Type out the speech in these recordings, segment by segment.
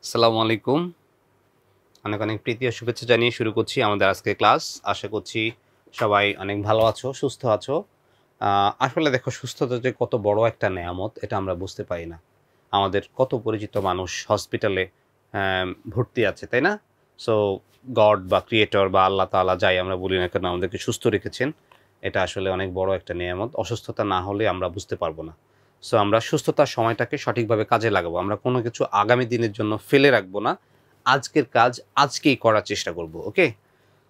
আসসালামু আলাইকুম। অনেক অনেক প্রীতি ও শুভেচ্ছা জানিয়ে শুরু করছি আমাদের আজকের ক্লাস। আশা করছি সবাই অনেক ভালো আছো, সুস্থ আছো। আসলে দেখো, সুস্থতা যে কত বড় একটা নেয়ামত এটা আমরা বুঝতে পারি না। আমাদের কত পরিচিত মানুষ হসপিটালে ভর্তি আছে, তাই না? সো গড বা ক্রিয়েটর বা আল্লাহ তাআলা যাই আমরা বলি না কেন, আমাদেরকে সুস্থ রেখেছেন। এটা আসলে অনেক বড় একটা নেয়ামত। অসুস্থতা না হলে আমরা বুঝতে পারবো না। সো আমরা সুস্থতার সময়টাকে সঠিকভাবে কাজে লাগাবো। আমরা কোনো কিছু আগামী দিনের জন্য ফেলে রাখবো না। আজকের কাজ আজকেই করার চেষ্টা করব। ওকে?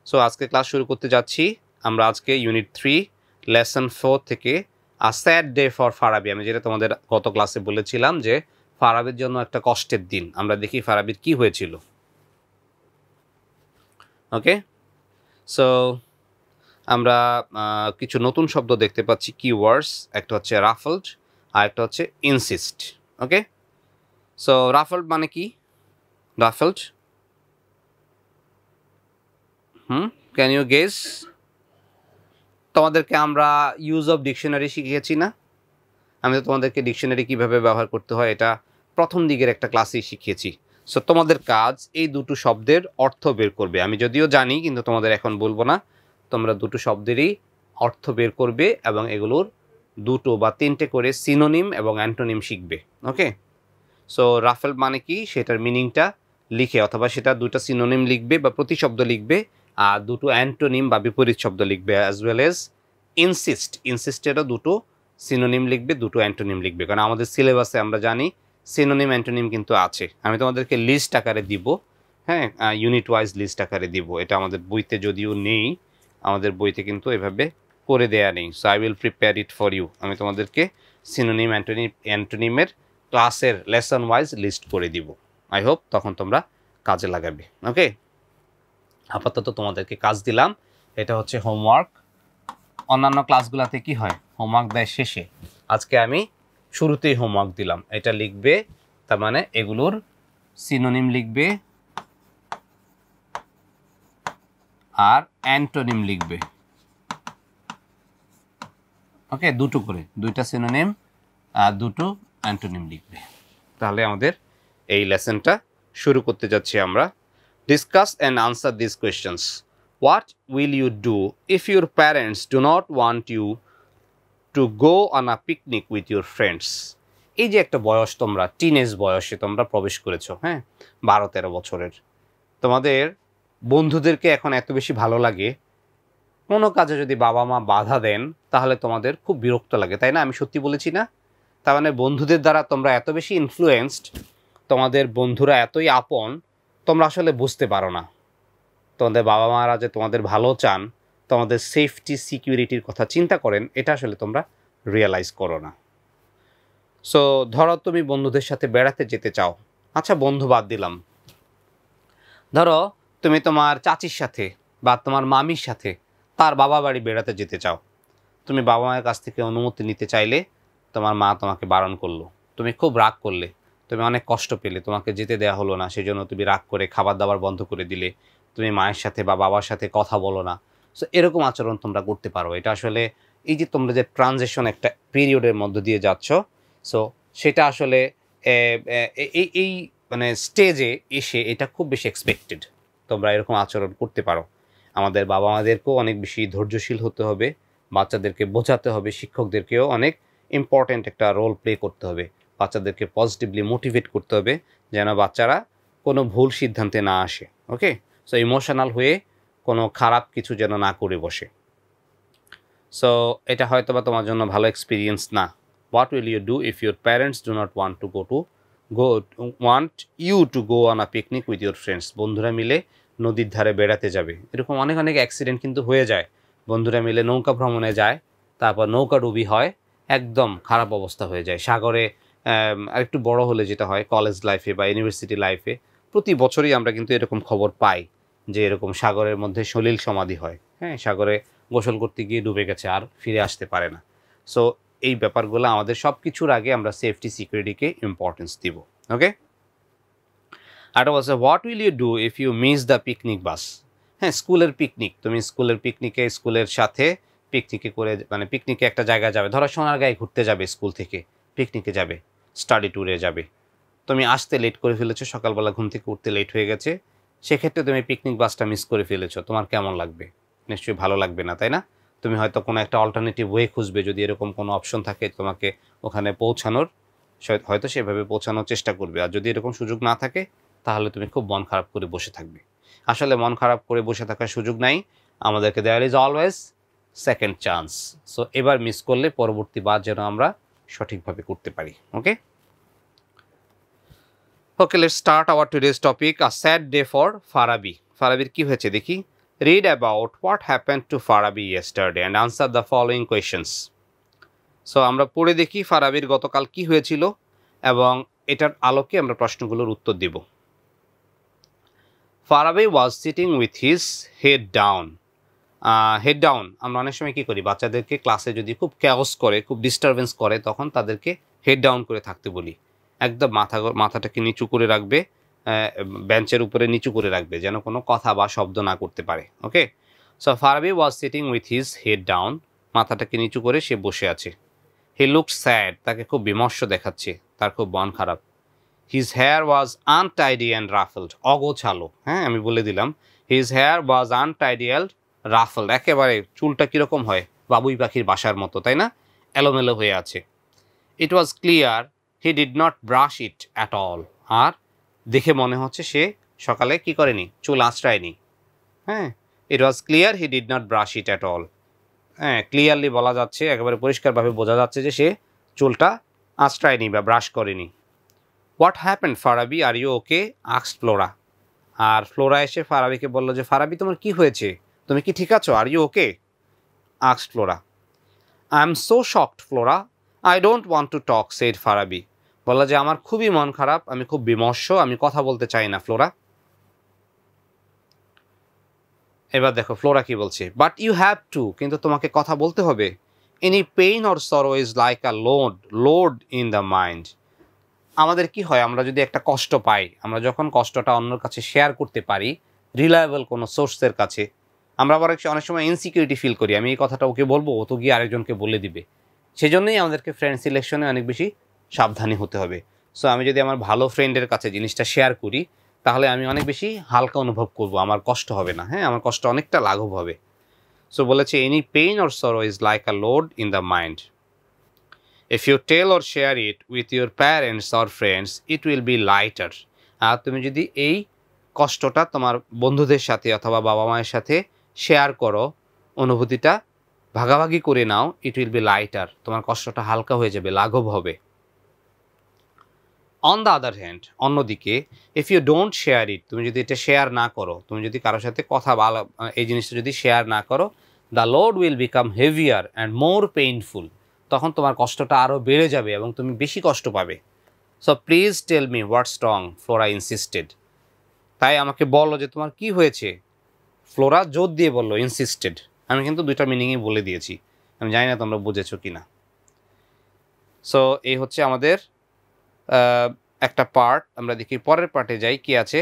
সো আজকে ক্লাস শুরু করতে যাচ্ছি। আমরা আজকে ইউনিট 3 লেসন 4 থেকে আ স্যাড ডে ফর ফারাবি, আমি যেটা তোমাদের গত ক্লাসে বলেছিলাম যে ফারাবির জন্য একটা কষ্টের দিন। আমরা দেখি ফারাবির কি হয়েছিল। ওকে? সো আমরা কিছু নতুন শব্দ দেখতে পাচ্ছি, কিওয়ার্ডস। একটা হচ্ছে রাফলড আর একটা হচ্ছে ইনসিস্ট। ওকে? সো রাফলড মানে কি? রাফলড, ক্যান ইউ গেস? তোমাদেরকে আমরা ইউজ অফ ডিকশনারি শিখিয়েছি না? আমি তো তোমাদেরকে ডিকশনারি কিভাবে ব্যবহার করতে হয় এটা প্রথম দিকের একটা ক্লাসেই শিখিয়েছি। সো তোমাদের কাজ এই দুটো শব্দের অর্থ বের করবে। আমি যদিও জানি, কিন্তু তোমাদের এখন বলবো না। তোমরা দুটো শব্দেরই অর্থ বের করবে এবং এগুলোর দুটো বা তিনটে করে সিনোনিম এবং অ্যান্টোনিম শিখবে। ওকে? সো রাফেল মানে কি সেটার মিনিংটা লিখে, অথবা সেটা দুটো সিনোনিম লিখবে বা প্রতিশব্দ লিখবে, আর দুটো অ্যান্টোনিম বা বিপরীত শব্দ লিখবে, অ্যাজ ওয়েল এজ ইনসিস্ট। ইনসিস্টেরও দুটো সিনোনিম লিখবে, দুটো অ্যান্টোনিম লিখবে, কারণ আমাদের সিলেবাসে আমরা জানি সিনোনিম অ্যান্টোনিম কিন্তু আছে। আমি তোমাদেরকে লিস্ট আকারে দিব, হ্যাঁ, ইউনিট ওয়াইজ লিস্ট আকারে দিব। এটা আমাদের বইতে যদিও নেই, আমাদের বইতে কিন্তু এভাবে করে দেয়া নেই। So I will prepare it for you. আমি তোমাদেরকে সিনোনিম অ্যান্টোনিমের ক্লাসের লেসন ওয়াইজ লিস্ট করে দিব। আই হোপ তখন তোমরা কাজে লাগাবে। ওকে? আপাতত তোমাদেরকে কাজ দিলাম, এটা হচ্ছে হোমওয়ার্ক। অন্যান্য ক্লাসগুলোতে কি হয়, হোমওয়ার্ক দেয় শেষে। আজকে আমি শুরুতেই হোমওয়ার্ক দিলাম। এটা লিখবে, তার মানে এগুলোর সিনোনিম লিখবে আর অ্যান্টোনিম লিখবে। ওকে? দুটো করে, দুইটা সিনোনিম আর দুটো অ্যান্টোনিম লিখবে। তাহলে আমাদের এই লেসনটা শুরু করতে যাচ্ছি আমরা। Discuss and answer this questions. What will you do if your parents do not want you to go on a picnic with your friends? এই যে একটা বয়স, তোমরা টিনেজ বয়সে তোমরা প্রবেশ করেছো, হ্যাঁ, 12-13 বছরের। তোমাদের বন্ধুদেরকে এখন এত বেশি ভালো লাগে, কোনো কাজে যদি বাবা মা বাধা দেন তাহলে তোমাদের খুব বিরক্ত লাগে, তাই না? আমি সত্যি বলেছি না? তার মানে বন্ধুদের দ্বারা তোমরা এত বেশি ইনফ্লুয়েন্সড, তোমাদের বন্ধুরা এতই আপন, তোমরা আসলে বুঝতে পারো না। তোমাদের বাবা মারা যে তোমাদের ভালো চান, তোমাদের সেফটি সিকিউরিটির কথা চিন্তা করেন, এটা আসলে তোমরা রিয়েলাইজ করো না। সো ধরো তুমি বন্ধুদের সাথে বেড়াতে যেতে চাও। আচ্ছা, বন্ধু বাদ দিলাম, ধরো তুমি তোমার চাচির সাথে বা তোমার মামির সাথে তার বাবা বাড়ি বেড়াতে যেতে চাও। তুমি বাবা মায়ের কাছ থেকে অনুমতি নিতে চাইলে তোমার মা তোমাকে বারণ করলো, তুমি খুব রাগ করলে, তুমি অনেক কষ্ট পেলে, তোমাকে যেতে দেওয়া হলো না, সেই জন্য তুমি রাগ করে খাবার দাবার বন্ধ করে দিলে, তুমি মায়ের সাথে বা বাবার সাথে কথা বলো না। সো এরকম আচরণ তোমরা করতে পারো। এটা আসলে এই যে তোমরা যে ট্রানজিশন একটা পিরিয়ডের মধ্য দিয়ে যাচ্ছ, সো সেটা আসলে এই মানে স্টেজে এসে এটা খুব বেশি এক্সপেক্টেড। তোমরা এরকম আচরণ করতে পারো। আমাদের বাবা মাদেরকেও অনেক বেশি ধৈর্যশীল হতে হবে, বাচ্চাদেরকে বোঝাতে হবে, শিক্ষকদেরকেও অনেক ইম্পর্ট্যান্ট একটা রোল প্লে করতে হবে। বাচ্চাদেরকে পজিটিভলি মোটিভেট করতে হবে যেন বাচ্চারা কোনো ভুল সিদ্ধান্তে না আসে। ওকে? সো ইমোশনাল হয়ে কোনো খারাপ কিছু যেন না করে বসে। সো এটা হয়তো বা তোমার জন্য ভালো এক্সপিরিয়েন্স না। What will you do if your parents do not want you to go on a picnic with your friends? বন্ধুরা মিলে নদীর ধারে বেড়াতে যাবে। এরকম অনেক অনেক অ্যাক্সিডেন্ট কিন্তু হয়ে যায়। বন্ধুরা মিলে নৌকা ভ্রমণে যায়, তারপর নৌকাডুবি হয়, একদম খারাপ অবস্থা হয়ে যায় সাগরে। আরেকটু বড় হলে যেটা হয়, কলেজ লাইফে বা ইউনিভার্সিটি লাইফে প্রতি বছরই আমরা কিন্তু এরকম খবর পাই যে এরকম সাগরের মধ্যে সলিল সমাধি হয়। হ্যাঁ, সাগরে গোসল করতে গিয়ে ডুবে গেছে, আর ফিরে আসতে পারে না। সো এই ব্যাপারগুলো আমাদের সব কিছুর আগে আমরা সেফটি সিকিউরিটিকে ইম্পর্টেন্স দিব। ওকে? আর বলছে what will you do if you miss the picnic bus? হ্যাঁ, স্কুলের পিকনিক, তুমি স্কুলের পিকনিকে স্কুলের সাথে পিকনিকে করে, মানে পিকনিকে একটা জায়গায় যাবে, ধরো সোনারগাঁয়ে ঘুরতে যাবে, স্কুল থেকে পিকনিকে যাবে, স্টাডি ট্যুরে যাবে। তুমি আসতে লেট করে ফেলেছো, সকালবেলা ঘুম থেকে উঠতে লেট হয়ে গেছে, সেক্ষেত্রে তুমি পিকনিক বাসটা মিস করে ফেলেছো, তোমার কেমন লাগবে? নিশ্চয়ই ভালো লাগবে না, তাই না? তুমি হয়তো কোনো একটা অল্টারনেটিভ ওয়ে খুঁজবে, যদি এরকম কোনো অপশন থাকে তোমাকে ওখানে পৌঁছানোর, হয়তো সেভাবে পৌঁছানোর চেষ্টা করবে। আর যদি এরকম সুযোগ না থাকে তাহলে তুমি খুব মন খারাপ করে বসে থাকবে। আসলে মন খারাপ করে বসে থাকার সুযোগ নাই, আমাদেরকে there is always second chance. So এবার মিস করলে পরবর্তী বার যেন আমরা সঠিকভাবে করতে পারি। Okay okay, let's start our today's topic, a sad day for Farabi. ফারাবির কি হয়েছে দেখি। Read about what happened to Farabi yesterday and answer the following questions. So আমরা পড়ে দেখি ফারাবির গতকাল কি হয়েছিল এবং এটার আলোকে আমরা প্রশ্নগুলোর উত্তর দিব। Farabi was sitting with his head down. Head down আমরা অনেক সময় কী করি, বাচ্চাদেরকে ক্লাসে যদি খুব ক্যাওস করে, খুব ডিস্টারবেন্স করে, তখন তাদেরকে হেড ডাউন করে থাকতে বলি। একদম মাথাটাকে নিচু করে রাখবে, বেঞ্চের উপরে নিচু করে রাখবে, যেন কোনো কথা বা শব্দ না করতে পারে। Okay, so Farabi was sitting with his head down, মাথাটাকে নিচু করে সে বসে আছে। হি লুকড স্যাড, তাকে খুব বিমর্ষ দেখাচ্ছে, তার খুব মন খারাপ। His hair was untidy and ruffled, অগোছালো। হ্যাঁ, আমি বলে দিলাম, his hair was untidy and ruffled, একেবারে চুলটা কীরকম হয়, বাবুই পাখির বাসার মতো, তাই না? এলোমেলো হয়ে আছে। It was clear he did not brush it at all, আর দেখে মনে হচ্ছে সে সকালে কি করেনি, চুল আঁচড়ায়নি। হ্যাঁ, it was clear he did not brush it at all. হ্যাঁ, ক্লিয়ারলি বলা যাচ্ছে, একেবারে পরিষ্কারভাবে বোঝা যাচ্ছে যে সে চুলটা আঁচড়ায়নি বা ব্রাশ করেনি। What happened Farabi, are you okay, asked Flora. আর ফ্লোরা এসে ফারাবিকে বলল যে ফারাবি তোমার কি হয়েছে, তুমি কি ঠিক আছো? Are you okay, asked Flora. I am so shocked Flora, I don't want to talk, said Farabi. বলল যে আমার খুবই মন খারাপ, আমি খুব বিমর্ষ, আমি কথা বলতে চাই না ফ্লোরা। এবার দেখো ফ্লোরা কি বলছে, বাট ইউ হ্যাভ টু, কিন্তু তোমাকে কথা বলতে হবে। এনি পেইন অর সরো is like a load in the mind. আমাদের কি হয়, আমরা যদি একটা কষ্ট পাই, আমরা যখন কষ্টটা অন্যের কাছে শেয়ার করতে পারি, রিলায়েবল কোনো সোর্সের কাছে, আমরা আবার অনেক সময় ইনসিকিউরিটি ফিল করি, আমি এই কথাটা ওকে বলবো, ও তো গিয়ে আরেকজনকে বলে দিবে। সেজন্যই আমাদেরকে ফ্রেন্ড সিলেকশনে অনেক বেশি সাবধানী হতে হবে। সো আমি যদি আমার ভালো ফ্রেন্ডের কাছে জিনিসটা শেয়ার করি, তাহলে আমি অনেক বেশি হালকা অনুভব করব, আমার কষ্ট হবে না। হ্যাঁ, আমার কষ্ট অনেকটা লাঘব হবে। সো বলেছে, এনি পেইন অর সরো is like a load in the mind. If you tell or share it with your parents or friends, it will be lighter. আর তুমি যদি এই কষ্টটা তোমার বন্ধুদের সাথে অথবা বাবা মায়ের সাথে শেয়ার করো, অনুভূতিটা ভাগাভাগি করে নাও, ইট উইল বি লাইটার, তোমার কষ্টটা হালকা হয়ে যাবে, লাঘব হবে। অন দ্য আদার হ্যান্ড, অন্যদিকে, if you don't share it, তুমি যদি এটা শেয়ার না করো, তুমি যদি কারোর সাথে কথা এই জিনিসটা যদি শেয়ার না করো, the load will become heavier and more painful, তখন তোমার কষ্টটা আরও বেড়ে যাবে এবং তুমি বেশি কষ্ট পাবে। So please tell me what's wrong, Flora insisted. তাই আমাকে বলো যে তোমার কি হয়েছে, ফ্লোরা জোর দিয়ে বললো, ইনসিস্টেড। আমি কিন্তু দুইটা মিনিংই বলে দিয়েছি, আমি জানি না তোমরা বুঝেছো কি না। সো এই হচ্ছে আমাদের একটা পার্ট। আমরা দেখি পরের পার্টে যাই, কি আছে।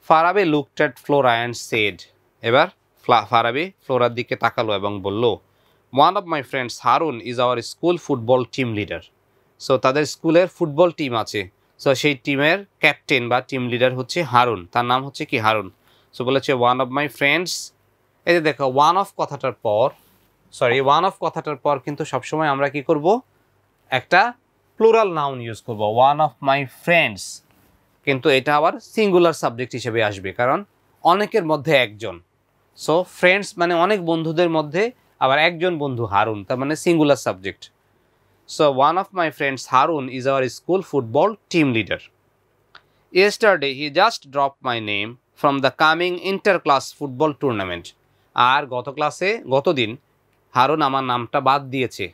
Farabi looked at Flora and said. এবার ফারাবি ফ্লোরার দিকে তাকালো এবং বলল, one of my friends Harun is our school football team leader. So তাদের স্কুলের ফুটবল টিম আছে, সো সেই টিমের ক্যাপ্টেন বা টিম লিডার হচ্ছে হারুন, তার নাম হচ্ছে কি, হারুন। সো বলেছে ওয়ান অফ মাই ফ্রেন্ডস। এই যে দেখো, ওয়ান অফ কথাটার পর কিন্তু সবসময় আমরা কি করব, একটা প্লুরাল নাউন ইউজ করব, ওয়ান অফ মাই ফ্রেন্ডস। কিন্তু এটা আবার সিঙ্গুলার সাবজেক্ট হিসেবে আসবে, কারণ অনেকের মধ্যে একজন। সো ফ্রেন্ডস মানে অনেক বন্ধুদের মধ্যে আবার একজন বন্ধু হারুন, তার মানে singular subject. So one of my friends Harun is our school football team leader. Yesterday he just drop my name from the coming inter class football tournament. আর গতদিন হারুন আমার নামটা বাদ দিয়েছে,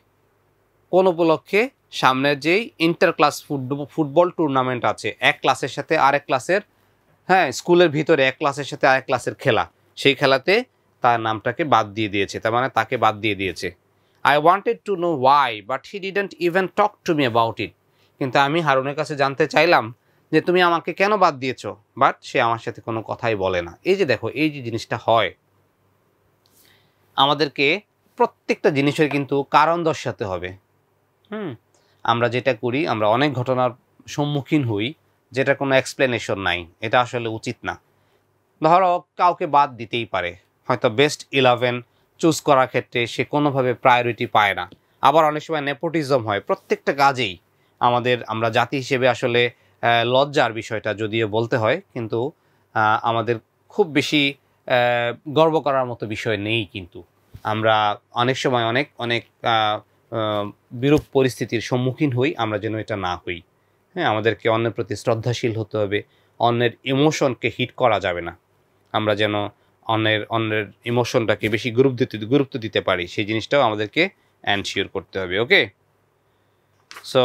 কোন উপলক্ষে, সামনের যেই ইন্টার ক্লাস ফুটবল টুর্নামেন্ট আছে, এক ক্লাসের সাথে আরেক ক্লাসের, হ্যাঁ স্কুলের ভিতরে এক ক্লাসের সাথে আরেক ক্লাসের খেলা, সেই খেলাতে তার নামটাকে বাদ দিয়ে দিয়েছে, তার মানে তাকে বাদ দিয়ে দিয়েছে। I wanted to no Y but he didn't even talk to me about ইট। কিন্তু আমি হারুনের কাছে জানতে চাইলাম যে তুমি আমাকে কেন বাদ দিয়েছো, বাট সে আমার সাথে কোনো কথাই বলে না। এই যে দেখো, এই যে জিনিসটা হয়, আমাদেরকে প্রত্যেকটা জিনিসের কিন্তু কারণ দর্শাতে হবে। আমরা যেটা করি, আমরা অনেক ঘটনার সম্মুখীন হই যেটা কোনো এক্সপ্লেনেশন নাই, এটা আসলে উচিত না। ধরো কাউকে বাদ দিতেই পারে, হয়তো বেস্ট 11 চুজ করার ক্ষেত্রে সে কোনোভাবে প্রায়োরিটি পায় না। আবার অনেক সময় নেপোটিজম হয় প্রত্যেকটা কাজেই। আমরা জাতি হিসেবে আসলে লজ্জার বিষয়টা যদিও বলতে হয়, কিন্তু আমাদের খুব বেশি গর্ব করার মতো বিষয় নেই। কিন্তু আমরা অনেক সময় অনেক অনেক বিরূপ পরিস্থিতির সম্মুখীন হই, আমরা যেন এটা না হই। হ্যাঁ, আমাদেরকে অন্যের প্রতি শ্রদ্ধাশীল হতে হবে, অন্যের ইমোশনকে হিট করা যাবে না। আমরা যেন অন্যের ইমোশনটাকে বেশি গুরুত্ব দিতে পারি, সেই জিনিসটাও আমাদেরকে এনশিওর করতে হবে। ওকে, সো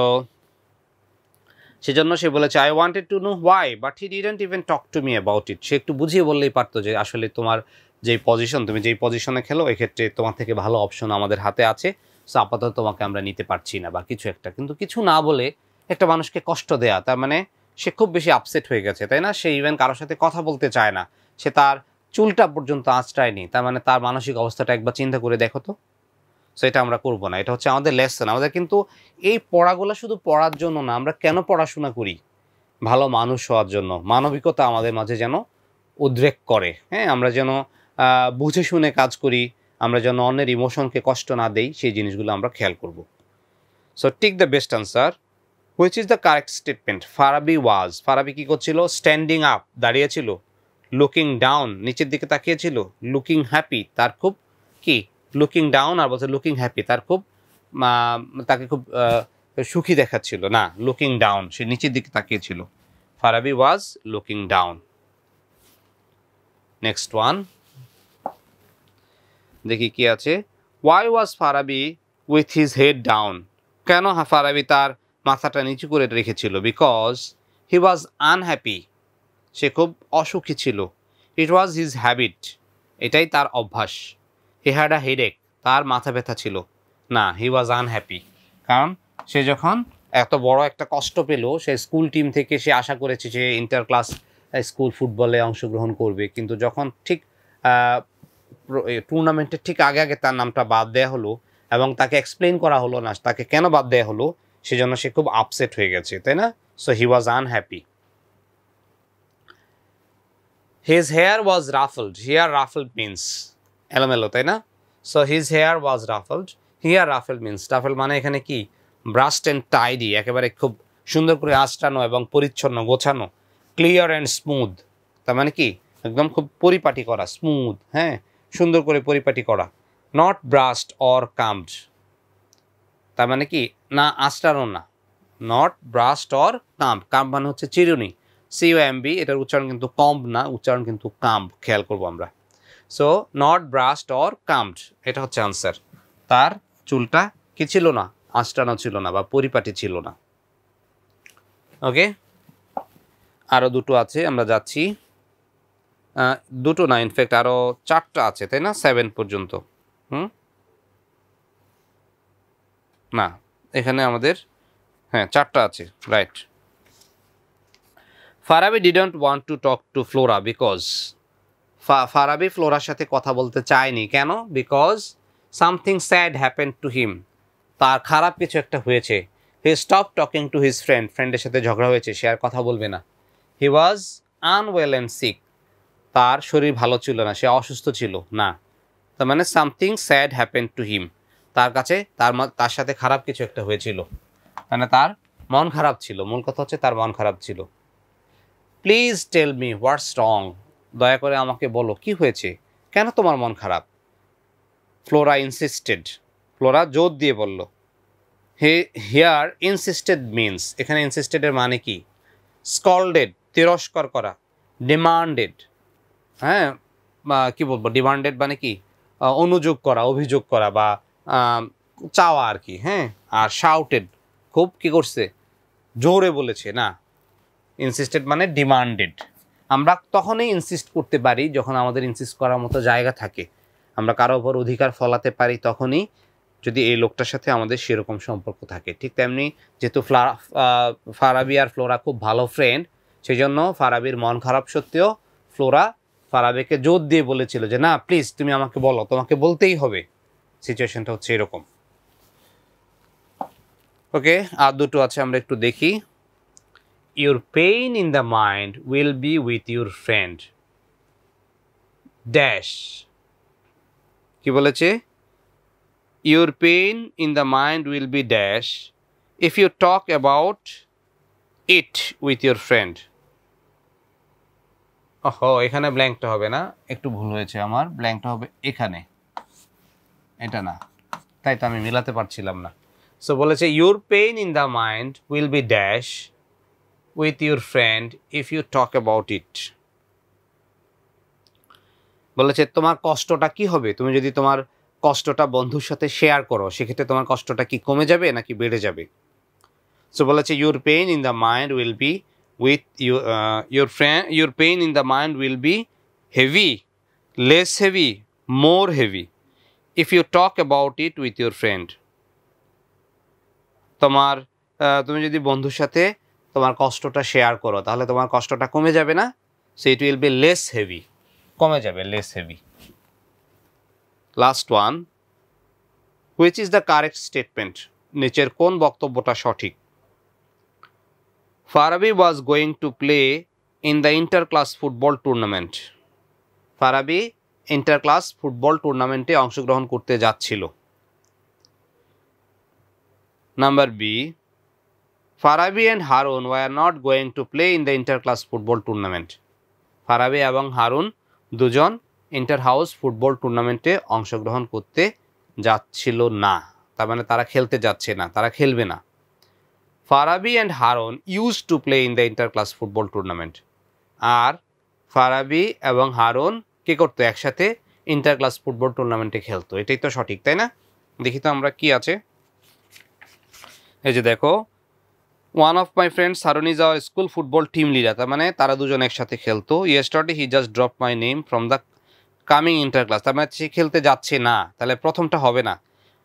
সেজন্য সে বলেছে I wanted to know why but he didn't even talk to me about it. সে একটু বুঝিয়ে বললেই পারতো যে আসলে তোমার যেই পজিশন, তুমি যেই পজিশনে খেলো এক্ষেত্রে তোমার থেকে ভালো অপশন আমাদের হাতে আছে, সো আপাতত তোমাকে আমরা নিতে পারছি না বা কিছু একটা। কিন্তু কিছু না বলে একটা মানুষকে কষ্ট দেয়া, তার মানে সে খুব বেশি আপসেট হয়ে গেছে, তাই না? সে ইভেন কারোর সাথে কথা বলতে চায় না, সে তার চুলটা পর্যন্ত আঁচড়ায়নি। তার মানে তার মানসিক অবস্থাটা একবার চিন্তা করে দেখো তো। সো এটা আমরা করবো না, এটা হচ্ছে আমাদের লেসন। আমাদের কিন্তু এই পড়াগুলো শুধু পড়ার জন্য না, আমরা কেন পড়াশোনা করি? ভালো মানুষ হওয়ার জন্য, মানবিকতা আমাদের মাঝে যেন উদ্রেক করে। হ্যাঁ, আমরা যেন বুঝে শুনে কাজ করি, আমরা যেন অন্যের ইমোশনকে কষ্ট না দেই, সেই জিনিসগুলো আমরা খেয়াল করব। So take the best answer, which is the correct statement? Farabi কি করছিল? স্ট্যান্ডিং আপ, দাঁড়িয়েছিল। লুকিং ডাউন, নিচের দিকে তাকিয়েছিল। লুকিং হ্যাপি, তার খুব কি লুকিং ডাউন আর বলছে লুকিং হ্যাপি, তার খুব তাকে খুব সুখী দেখাচ্ছিল না। লুকিং ডাউন, সে নিচের দিকে তাকিয়েছিল। Farabi was looking down. Next one দেখি কি আছে। Why was Farabi with his head down? কেন ফারাবি তার মাথাটা নিচু করে রেখেছিল? বিকজ হি ওয়াজ আনহ্যাপি, সে খুব অসুখী ছিল। ইট ওয়াজ হিজ হ্যাবিট, এটাই তার অভ্যাস। হি হ্যাড আ হেডেক, তার মাথা ব্যথা ছিল না। হি ওয়াজ আনহ্যাপি, কারণ সে যখন এত বড় একটা কষ্ট পেল, সে স্কুল টিম থেকে সে আশা করেছে যে ইন্টার ক্লাস স্কুল ফুটবলে অংশগ্রহণ করবে, কিন্তু যখন ঠিক টুর্নামেন্টের ঠিক আগে আগে তার নামটা বাদ দেওয়া হলো এবং তাকে এক্সপ্লেন করা হলো না তাকে কেন বাদ দেওয়া হলো, সেজন্য সে খুব আপসেট হয়ে গেছে, তাই না? So he was unhappy. His hair was ruffled, hair ruffled means এলোমেলো, তাই না? So his hair was ruffled, hair ruffled means, ruffle মানে এখানে কি? ব্রাশড অ্যান্ড টাইডি, একেবারে খুব সুন্দর করে আঁচড়ানো এবং পরিচ্ছন্ন, গোছানো। ক্লিয়ার অ্যান্ড স্মুথ, তার মানে কি? একদম খুব পরিপাটি করা, স্মুথ, হ্যাঁ, সুন্দর করে পরিপাটি করা। নট ব্রাশড অর কামড, তার মানে কি? না আঁচড়ানো না। নট ব্রাশড অর কাম্ব, কাম্ব মানে হচ্ছে চিরুনি, COMB, এটার উচ্চারণ কিন্তু কম্ব না, উচ্চারণ কিন্তু কাম্ব, খেয়াল করবো আমরা। সো নট ব্রাশড অর কাম্বড, এটা হচ্ছে আনসার। তার চুলটা কি ছিল না? আঁচড়ানো ছিল না বা পরিপাটি ছিল না। ওকে, আরও দুটো আছে, আমরা যাচ্ছি। দুটো না, ইনফ্যাক্ট আরও 4টা আছে, তাই না? 7 পর্যন্ত। না, এখানে আমাদের 4টা আছে, right. Farabi didn't want to talk to Flora because, Farabi ফ্লোরার সাথে কথা বলতে চায়নি কেন? Because something sad happened to him, তার খারাপ কিছু একটা হয়েছে। He stop talking to his ফ্রেন্ডের সাথে ঝগড়া হয়েছে, সে আর কথা বলবে না। He was unwell and sick, তার শরীর ভালো ছিল না, সে অসুস্থ ছিল না। তার মানে something sad happened to him, তার কাছে তার সাথে খারাপ কিছু একটা হয়েছিল, মানে তার মন খারাপ ছিল। মূল কথা হচ্ছে তার মন খারাপ ছিল। প্লিজ টেল মি হোয়াটস রং, দয়া করে আমাকে বলো কি হয়েছে, কেন তোমার মন খারাপ? ফ্লোরা ইনসিস্টেড, ফ্লোরা জোর দিয়ে বলল। হিয়ার ইনসিস্টেড মিন্স, এখানে ইনসিস্টেডের মানে কি? স্কল্ডেড, তিরস্কার করা। ডিমান্ডেড, হ্যাঁ, বা কী বলবো, ডিমান্ডেড মানে কি? অনুযোগ করা, অভিযোগ করা বা চাওয়া আর কি। হ্যাঁ, আর শাউটেড, খুব কি করছে? জোরে বলেছে না। ইনসিস্টেড মানে ডিমান্ডেড। আমরা তখনই ইনসিস্ট করতে পারি যখন আমাদের ইনসিস্ট করার মতো জায়গা থাকে, আমরা কারো ওপর অধিকার ফলাতে পারি তখনই, যদি এই লোকটার সাথে আমাদের সেরকম সম্পর্ক থাকে। ঠিক তেমনি যেহেতু ফারাবি আর ফ্লোরা খুব ভালো ফ্রেন্ড, সেই জন্য ফারাবির মন খারাপ সত্ত্বেও ফ্লোরা ফারাবিকে জোর দিয়ে বলেছিল যে না প্লিজ তুমি আমাকে বলো, তোমাকে বলতেই হবে। সিচুয়েশনটা হচ্ছে এরকম। ওকে, আর দুটো আছে, আমরা একটু দেখি। your pain in the mind will be with your friend dash কি বলেছে your pain in the mind will be dash if you talk about it with your friend ওহো এখানে ব্ল্যাঙ্কটা হবে না একটু ভুল হয়েছে আমার ব্ল্যাঙ্কটা হবে এখানে এটা না তাই তো আমি মিলাতে পারছিলাম না সো বলেছে your pain in the mind will be dash with your friend if you talk about it বলেছে তোমার কষ্টটা কি হবে তুমি যদি তোমার কষ্টটা বন্ধুর সাথে শেয়ার করো সেক্ষেত্রে তোমার কষ্টটা কি কমে যাবে নাকি বেড়ে যাবে সো বলেছে your pain in the mind will be with your friend your pain in the mind will be heavy less heavy more heavy if you talk about it with your friend তোমার তুমি যদি বন্ধুর সাথে তোমার কষ্টটা share করো তাহলে তোমার কষ্টটা কমে যাবে না so it will be less heavy কমে যাবে less heavy last one which is the correct statement নিচের কোন বক্তব্যটা সঠিক Farabi was going to play in the inter class football tournament Farabi inter class football টুর্নামেন্টে অংশগ্রহণ করতে যাচ্ছিল number B Farabi and Harun were not going to play in the inter class football tournament Farabi এবং হারুন দুজন ইন্টার হাউস ফুটবল টুর্নামেন্টে অংশগ্রহণ করতে যাচ্ছিল না তার মানে তারা খেলতে যাচ্ছে না তারা খেলবে না Farabi and Harun use to play in the inter class football tournament আর ফারাবি এবং হারুন কি করতো একসাথে ইন্টার ক্লাস ফুটবল টুর্নামেন্টে খেলতো এটাই তো সঠিক তাই না দেখি তো আমরা কি আছে এই যে দেখো one of my friends Harun is our school football team leader তার মানে তারা দুজন একসাথে খেলতো yesterday he just drop my name from the coming inter class তার মানে সে খেলতে যাচ্ছে না তাহলে প্রথমটা হবে না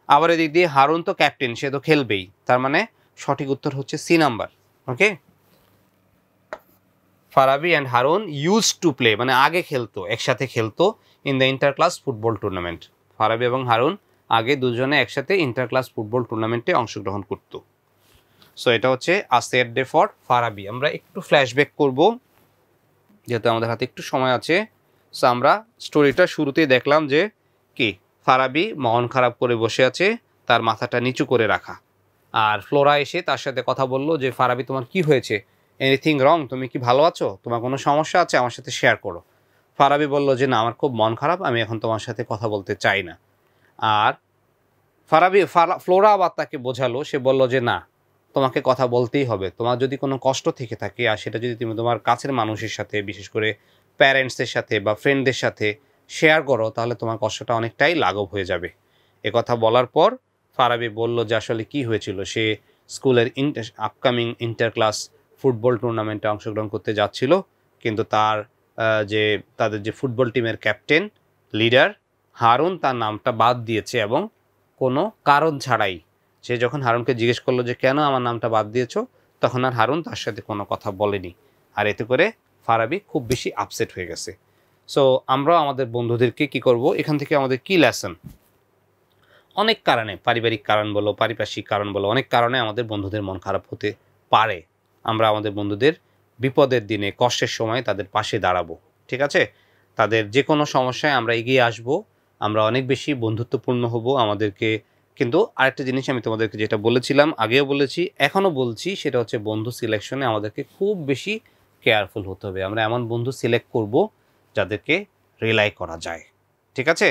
আবার এদিক দিয়ে হারুন তো ক্যাপ্টেন সে তো খেলবেই তার মানে সঠিক উত্তর হচ্ছে C number okay Farabi and Harun use to play মানে আগে খেলতো একসাথে খেলতো in the inter class football tournament Farabi এবং হারুন আগে দুজনে একসাথে ইন্টার ক্লাস ফুটবল টুর্নামেন্টে অংশগ্রহণ করতো সো এটা হচ্ছে আ সেড ডে ফর ফারাবি আমরা একটু ফ্ল্যাশব্যাক করব যেহেতু আমাদের হাতে একটু সময় আছে সো আমরা স্টোরিটা শুরুতেই দেখলাম যে কি ফারাবি মন খারাপ করে বসে আছে তার মাথাটা নিচু করে রাখা আর ফ্লোরা এসে তার সাথে কথা বলল যে ফারাবি তোমার কি হয়েছে এনিথিং রং তুমি কি ভালো আছো তোমার কোনো সমস্যা আছে আমার সাথে শেয়ার করো ফারাবি বলল যে না আমার খুব মন খারাপ আমি এখন তোমার সাথে কথা বলতে চাই না আর ফ্লোরা আবার তাকে বোঝালো সে বলল যে না তোমাকে কথা বলতেই হবে তোমার যদি কোনো কষ্ট থেকে থাকে আর সেটা যদি তুমি তোমার কাছের মানুষের সাথে বিশেষ করে প্যারেন্টসদের সাথে বা ফ্রেন্ডদের সাথে শেয়ার করো তাহলে তোমার কষ্টটা অনেকটাই লাঘব হয়ে যাবে কথা বলার পর ফারাবি বলল যে আসলে কি হয়েছিল সে স্কুলের আপকামিং ইন্টার ক্লাস ফুটবল টুর্নামেন্টে অংশগ্রহণ করতে যাচ্ছিল কিন্তু তাদের যে ফুটবল টিমের ক্যাপ্টেন লিডার হারুন তার নামটা বাদ দিয়েছে এবং কোনো কারণ ছাড়াই সে যখন হারুনকে জিজ্ঞেস করলো যে কেন আমার নামটা বাদ দিয়েছো তখন আর হারুন তার সাথে কোনো কথা বলেনি আর এতে করে ফারাবি খুব বেশি আপসেট হয়ে গেছে সো আমরা আমাদের বন্ধুদেরকে কি করব এখান থেকে আমাদের কি লেসন অনেক কারণে পারিবারিক কারণ বলো পারিপার্শ্বিক কারণ বলো অনেক কারণে আমাদের বন্ধুদের মন খারাপ হতে পারে আমরা আমাদের বন্ধুদের বিপদের দিনে কষ্টের সময় তাদের পাশে দাঁড়াবো ঠিক আছে তাদের যে কোনো সমস্যায় আমরা এগিয়ে আসব আমরা অনেক বেশি বন্ধুত্বপূর্ণ হব আমাদেরকে কিন্তু আরেকটা জিনিস আমি তোমাদেরকে যেটা বলেছিলাম আগেও বলেছি এখনও বলছি সেটা হচ্ছে বন্ধু সিলেকশনে আমাদেরকে খুব বেশি কেয়ারফুল হতে হবে আমরা এমন বন্ধু সিলেক্ট করব যাদেরকে রিলাই করা যায় ঠিক আছে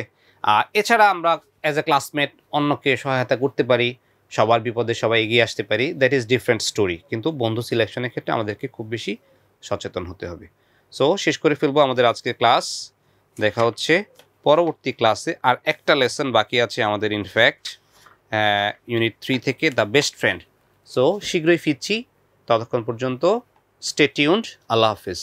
এছাড়া আমরা অ্যাজ এ ক্লাসমেট অন্যকে সহায়তা করতে পারি সবার বিপদে সবাই এগিয়ে আসতে পারি দ্যাট ইজ ডিফারেন্ট স্টোরি কিন্তু বন্ধু সিলেকশনের ক্ষেত্রে আমাদেরকে খুব বেশি সচেতন হতে হবে সো শেষ করে ফেলবো আমাদের আজকের ক্লাস দেখা হচ্ছে পরবর্তী ক্লাসে আর একটা লেসন বাকি আছে আমাদের ইনফ্যাক্ট ইউনিট 3 থেকে দ্য বেস্ট ফ্রেন্ড সো শীঘ্রই ফিরছি ততক্ষণ পর্যন্ত স্টে টিউনড আল্লাহ হাফিজ